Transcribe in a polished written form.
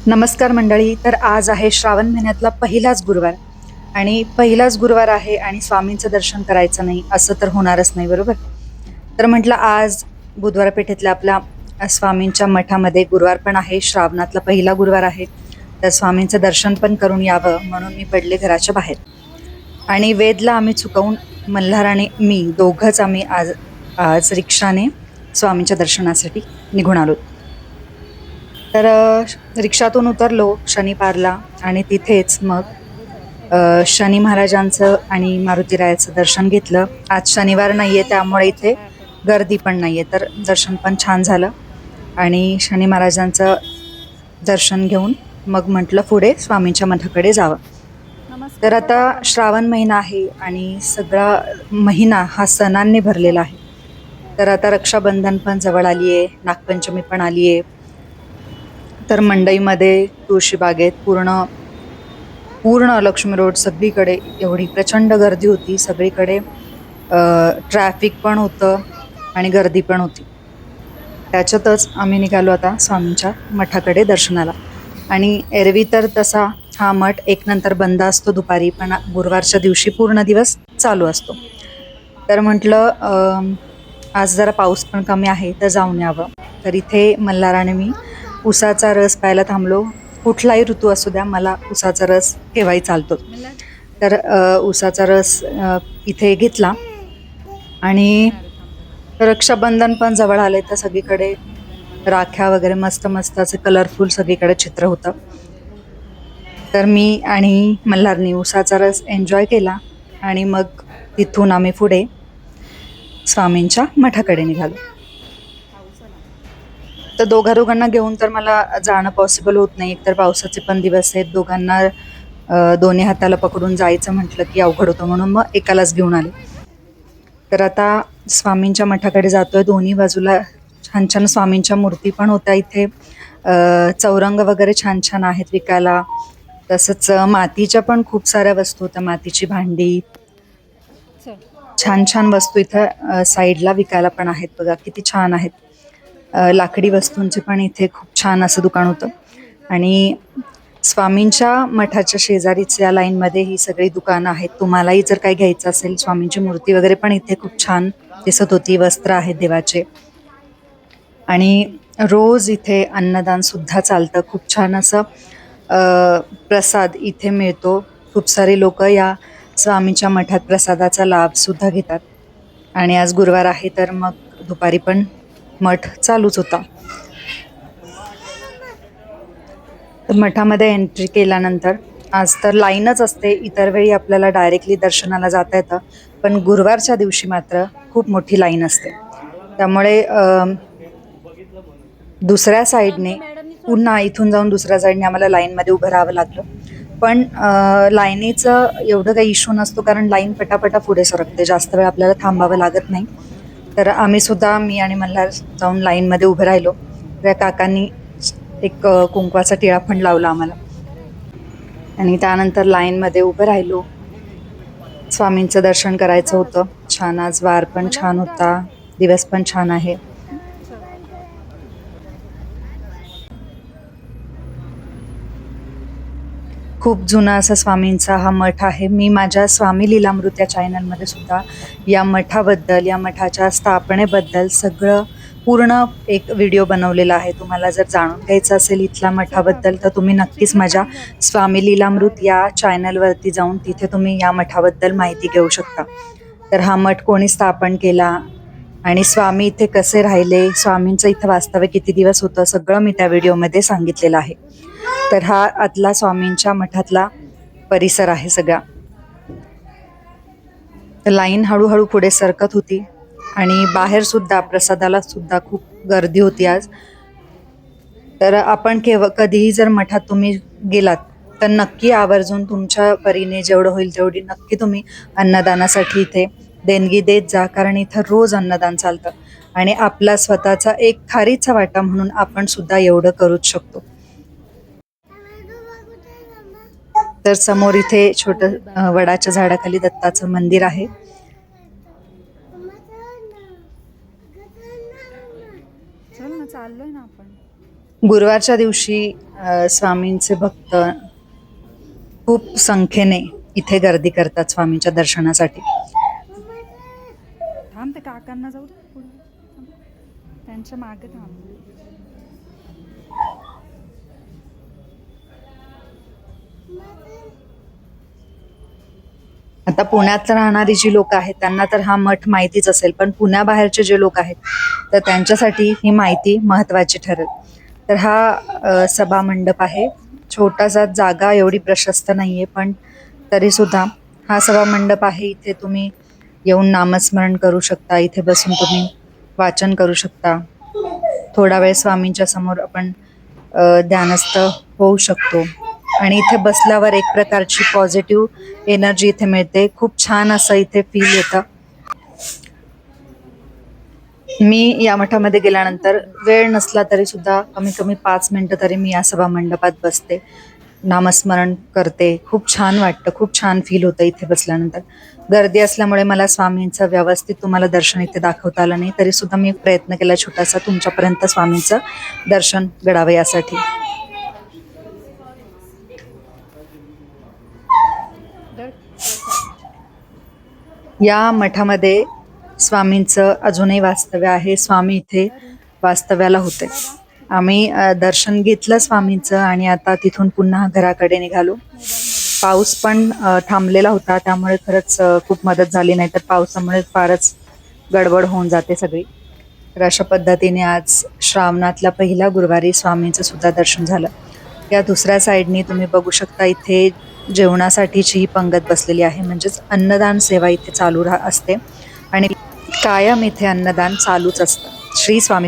नमस्कार मंडळी. तर आज आहे श्रावण महिन्यातला पहिलाच गुरुवार आणि पहिलाच गुरुवार आहे आणि स्वामींचं दर्शन करायचं नाही असं तर होणारच नाही, बरोबर. तर म्हटलं आज बुधवार पेठेतल्या आपल्या स्वामींच्या मठामध्ये गुरुवार पण आहे, श्रावणातला पहिला गुरुवार आहे, तर स्वामींचं दर्शन पण करून यावं म्हणून मी पडले घराच्या बाहेर. आणि वेदला आम्ही चुकवून मल्हार आणि मी दोघंच आम्ही आज आज रिक्षाने स्वामींच्या दर्शनासाठी निघून आलो. तर रिक्षातून उतरलो शनिवारला आणि तिथेच मग शनी महाराजांचं आणि मारुतीरायाचं दर्शन घेतलं. आज शनिवार नाहीये त्यामुळे इथे गर्दी पण नाहीये, तर दर्शन पण छान झालं. आणि शनी महाराजांचं दर्शन घेऊन मग म्हटलं पुढे स्वामींच्या मठाकडे जावं. तर आता श्रावण महिना आहे आणि सगळा महिना हा सणांनी भरलेला आहे. तर आता रक्षाबंधन पण जवळ आली आहे, नागपंचमी पण आली आहे. तर मंडईमध्ये तुळशीबागेत पूर्ण लक्ष्मी रोड सगळीकडे एवढी प्रचंड गर्दी होती. सगळीकडे ट्रॅफिक पण होतं आणि गर्दी पण होती. त्याच्यातच आम्ही निघालो आता स्वामींच्या मठाकडे दर्शनाला. आणि एरवी तर तसा हा मठ 1 नंतर बंद असतो दुपारी, पण गुरुवारच्या दिवशी पूर्ण दिवस चालू असतो. तर म्हटलं आज जरा पाऊस पण कमी आहे तर जाऊन यावं. तर इथे मल्हाराने मी उसाचा रस प्यायला थांबलो. कुठलाही ऋतू असू द्या, मला उसाचा रस केव्हाही चालतो. तर उसाचा रस इथे घेतला. आणि रक्षाबंधन पण जवळ आले तर सगळीकडे राख्या वगैरे मस्त मस्त असे कलरफुल सगळीकडे चित्र होतं. तर मी आणि मल्हारनी उसाचा रस एन्जॉय केला आणि मग तिथून आम्ही पुढे स्वामींच्या मठाकडे निघालो. तर दोघांना घेऊन तर मला जाणं पॉसिबल होत नाही. एकतर पावसाचे पण दिवस आहेत, दोघांना दोन्ही हाताला पकडून जायचं म्हटलं की अवघड होतं, म्हणून मग एकालाच घेऊन आले. तर आता स्वामींच्या मठाकडे जातोय. दोन्ही बाजूला छान छान स्वामींच्या मूर्ती पण होत्या इथे. चौरंग वगैरे छान छान आहेत विकायला. तसंच मातीच्या पण खूप साऱ्या वस्तू होत्या, मातीची भांडी, छान छान वस्तू इथं साईडला विकायला पण आहेत. बघा किती छान आहेत. लाकडी वस्तूंचे पण इथे खूप छान असं दुकान होतं. आणि स्वामींच्या मठाच्या शेजारीच या लाईनमध्ये ही सगळी दुकानं आहेत. तुम्हालाही जर काही घ्यायचं असेल, स्वामींची मूर्ती वगैरे पण इथे खूप छान दिसत होती, वस्त्र आहेत देवाचे. आणि रोज इथे अन्नदान सुद्धा चालतं. खूप छान असं प्रसाद इथे मिळतो. खूप सारे लोक या स्वामींच्या मठात प्रसादाचा लाभ सुद्धा घेतात. आणि आज गुरुवार आहे तर मग दुपारी पण मठ चालूच होता. तर मठामध्ये एंट्री केल्यानंतर आज तर लाईनच असते. इतर वेळी आपल्याला डायरेक्टली दर्शनाला जाता येतं, पण गुरुवारच्या दिवशी मात्र खूप मोठी लाईन असते. त्यामुळे दुसऱ्या साईडने पुन्हा इथून जाऊन दुसऱ्या साईडने आम्हाला लाईनमध्ये उभं राहावं लागलं. पण लाईनीचं एवढं काही इश्यू नसतो, कारण लाईन पटापटा पुढे सरकते, जास्त वेळ आपल्याला थांबावं लागत नाही. तर आम्ही सुद्धा, मी आणि मल्हार जाऊन लाईनमध्ये उभे राहिलो. त्या काकांनी एक कुंकवाचा टिळा पण लावला आम्हाला. आणि त्यानंतर लाईनमध्ये उभं राहिलो. स्वामींचं दर्शन करायचं होतं. छान आज वार पण छान होता, दिवस पण छान आहे. खूप जुना असा स्वामींचा हा मठ आहे. मी माझ्या स्वामी लीलामृत या चॅनलमध्ये सुद्धा या मठाबद्दल, या मठाच्या स्थापनेबद्दल सगळं पूर्ण एक व्हिडिओ बनवलेला आहे. तुम्हाला जर जाणून घ्यायचं असेल इथल्या मठाबद्दल तर तुम्ही नक्कीच माझ्या स्वामी लीलामृत या चॅनलवरती जाऊन तिथे तुम्ही या मठाबद्दल माहिती घेऊ शकता. तर हा मठ कोणी स्थापन केला आणि स्वामी इथे कसे राहिले, स्वामींचं इथं वास्तव्य किती दिवस होतं, सगळं मी त्या व्हिडिओमध्ये सांगितलेलं आहे. तर हा आतला स्वामींच्या मठातला परिसर आहे सगळा. लाईन हळूहळू पुढे सरकत होती आणि बाहेर सुद्धा प्रसादाला सुद्धा खूप गर्दी होती आज. तर आपण कधीही जर मठात तुम्ही गेलात तर नक्की आवर्जून तुमच्या परीने जेवढं होईल तेवढी नक्की तुम्ही अन्नदानासाठी इथे देणगी देत जा, कारण इथं रोज अन्नदान चालतं आणि आपला स्वतःचा एक खारीचा वाटा म्हणून आपण सुद्धा एवढं करूच शकतो. तर समोर इथे छोटं वडाच्या झाडाखाली दत्ताचं मंदिर आहे. चल ना, चाललोय ना आपण. गुरुवारच्या दिवशी स्वामींचे भक्त खूप संख्येने इथे गर्दी करतात स्वामींच्या दर्शनासाठी. थांब, ते काकांना जाऊ दे पुढे. त्यांच्या मागे थांब. आता पुण्यात राहणारी जी लोक आहेत त्यांना तर हा मठ माहितीच असेल, पण पुण्याबाहेरचे जे लोक आहेत तर त्यांच्यासाठी ही माहिती महत्त्वाची ठरेल. तर हा सभा मंडप आहे. छोटासा, जागा एवढी प्रशस्त नाही आहे, पण तरीसुद्धा हा सभा मंडप आहे. इथे तुम्ही येऊन नामस्मरण करू शकता. इथे बसून तुम्ही वाचन करू शकता. थोडा वेळ स्वामींच्या समोर आपण ध्यानस्थ होऊ शकतो. आणि इथे बसल्यावर एक प्रकारची पॉझिटिव्ह एनर्जी इथे मिळते. खूप छान असं इथे फील येतं. मी या मठामध्ये गेल्यानंतर वेळ नसला तरी सुद्धा कमी कमी 5 मिनिटं तरी मी या सभा मंडपात बसते, नामस्मरण करते. खूप छान वाटतं, खूप छान फील होतं इथे बसल्यानंतर. गर्दी असल्यामुळे मला स्वामींचं व्यवस्थित तुम्हाला दर्शन इथे दाखवता आलं नाही, तरी सुद्धा मी प्रयत्न केला छोटासा तुमच्यापर्यंत स्वामींचं दर्शन घडावं यासाठी. या मठामध्ये स्वामींचं अजूनही वास्तव्य आहे. स्वामी इथे वास्तव्याला होते. आम्ही दर्शन घेतलं स्वामींचं आणि आता तिथून पुन्हा घराकडे निघालो. पाऊस पण थांबलेला होता, त्यामुळे खरंच खूप मदत झाली, नाही तर पावसामुळे फारच गडबड होऊन जाते सगळी. तर अशा पद्धतीने आज श्रावणातल्या पहिल्या गुरुवारी स्वामींचं सुद्धा दर्शन झालं. या दुसऱ्या साईडनी तुम्ही बघू शकता इथे जेवणासाठीची ही पंगत बसलेली आहे, म्हणजेच अन्नदान सेवा इथे चालू असते आणि कायम इथे अन्नदान चालूच असतं. श्री स्वामी